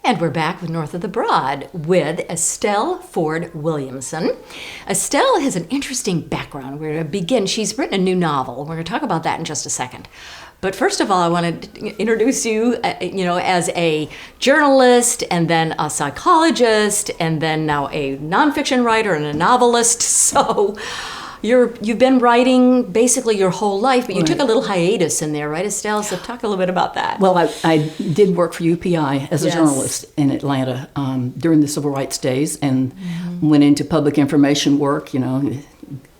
And we're back with North of the Broad with Estelle Ford-Williamson. Estelle has an interesting background. We're going to begin. She's written a new novel. We're going to talk about that in just a second. But first of all, I want to introduce you, as a journalist and then a psychologist and then now a nonfiction writer and a novelist. So you've been writing basically your whole life, but you took a little hiatus in there, right, Estelle? So talk a little bit about that. Well, I did work for UPI as a journalist in Atlanta during the Civil Rights days and went into public information work,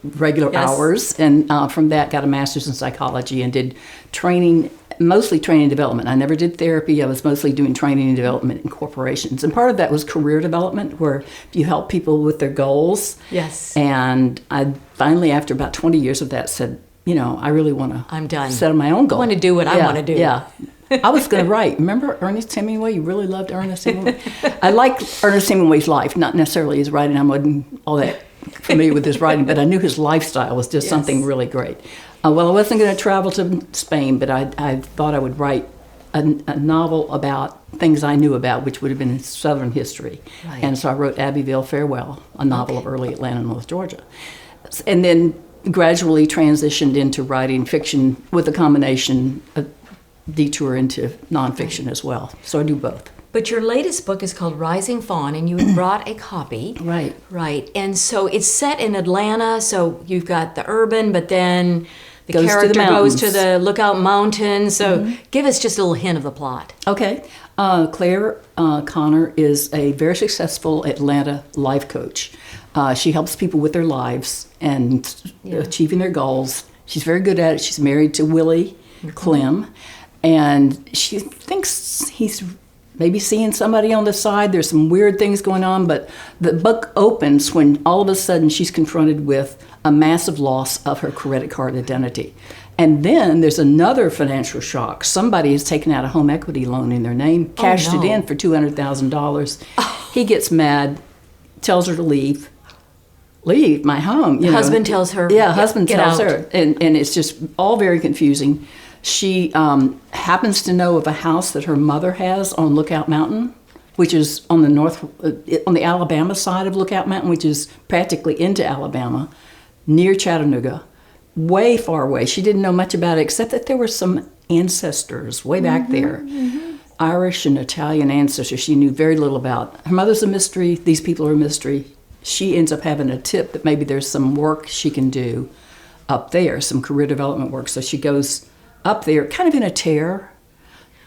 regular hours. And from that, got a master's in psychology and did training, mostly training development. I never did therapy. I was mostly doing training and development in corporations. And part of that was career development, where you help people with their goals. Yes. And I finally, after about 20 years of that, said, I really want to I'm done. set my own goal. I want to do what I want to do. Yeah. I was going to write. Remember Ernest Hemingway? You really loved Ernest Hemingway? I liked Ernest Hemingway's life, not necessarily his writing. I wasn't all that familiar with his writing, but I knew his lifestyle was just something really great. Well, I wasn't going to travel to Spain, but I thought I would write a novel about things I knew about, which would have been Southern history. Right. And so I wrote Abbeville Farewell, a novel of early Atlanta, North Georgia. And then gradually transitioned into writing fiction with a combination of detour into nonfiction as well. So I do both. But your latest book is called Rising Fawn, and you brought a copy. Right. Right. And so it's set in Atlanta, so you've got the urban, but then the character goes to the Lookout Mountains. So give us just a little hint of the plot. Okay. Clare Connor is a very successful Atlanta life coach. She helps people with their lives and achieving their goals. She's very good at it. She's married to Willie Clem, and she thinks he's maybe seeing somebody on the side. There's some weird things going on, but the book opens when all of a sudden she's confronted with a massive loss of her credit card identity. And then there's another financial shock. Somebody has taken out a home equity loan in their name, cashed it in for $200,000. He gets mad, tells her to leave my home. Husband tells her. Yeah, husband tells out. her. And it's just all very confusing. She happens to know of a house that her mother has on Lookout Mountain, which is on the Alabama side of Lookout Mountain, which is practically into Alabama, near Chattanooga, way far away. She didn't know much about it, except that there were some ancestors way back there, Irish and Italian ancestors she knew very little about. Her mother's a mystery. These people are a mystery. She ends up having a tip that maybe there's some work she can do up there, some career development work. So she goes up there, kind of in a tear,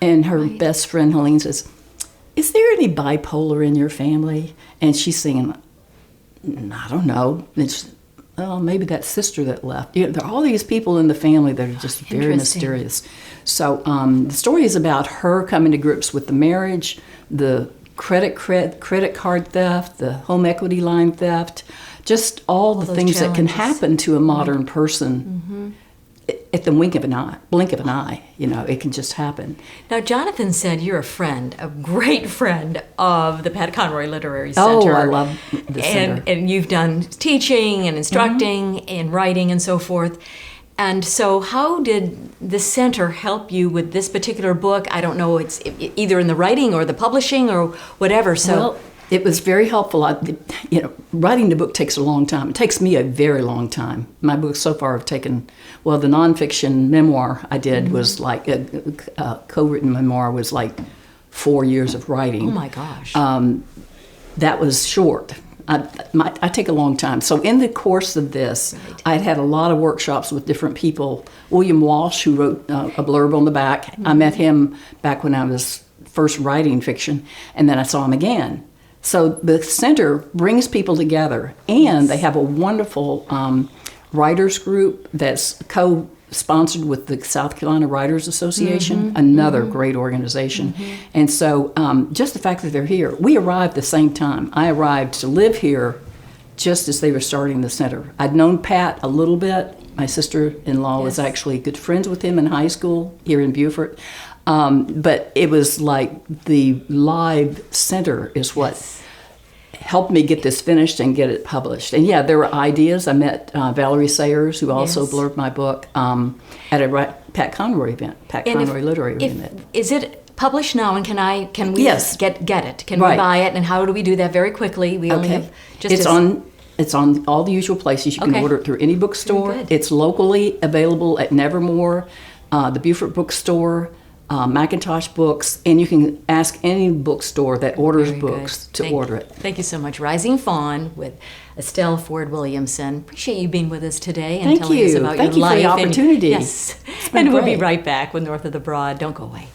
and her best friend Helene says, "Is there any bipolar in your family?" And she's saying, "I don't know. Maybe that sister that left." There are all these people in the family that are just very mysterious. So the story is about her coming to grips with the marriage, the credit card theft, the home equity line theft, just all the things that can happen to a modern person. At the blink of an eye, it can just happen. Now, Jonathan said you're a great friend of the Pat Conroy Literary Center. Oh, I love the center. And you've done teaching and instructing and writing and so forth. And so how did the center help you with this particular book? I don't know, it's either in the writing or the publishing or whatever. So it was very helpful. Writing the book takes a long time. It takes me a very long time. My books so far have taken, the nonfiction memoir I did was like, a co-written memoir was like 4 years of writing. Oh my gosh. That was short. I take a long time. So in the course of this, I'd had a lot of workshops with different people. William Walsh, who wrote a blurb on the back, I met him back when I was first writing fiction, and then I saw him again. So the center brings people together, and they have a wonderful writers group that's co-sponsored with the South Carolina Writers Association, another great organization. And so just the fact that they're here, we arrived the same time. I arrived to live here just as they were starting the center. I'd known Pat a little bit. My sister-in-law was actually good friends with him in high school here in Beaufort. But it was like the live center is what helped me get this finished and get it published. And there were ideas. I met Valerie Sayers, who also blurbed my book, at a Pat Conroy event, Literary event. Is it published now, and can we Yes. get it? Can we Right. buy it? And how do we do that? Very quickly. We only have just It's on all the usual places. You can Okay. order it through any bookstore. Very good. It's locally available at Nevermore, the Beaufort Bookstore, Macintosh Books, and you can ask any bookstore that orders Very books good. to order it. Thank you so much. Rising Fawn with Estelle Ford-Williamson. Appreciate you being with us today and Thank telling us you. about Thank your you for life. the opportunity. Yes. been And we'll be great. right back with North of the Broad. Don't go away.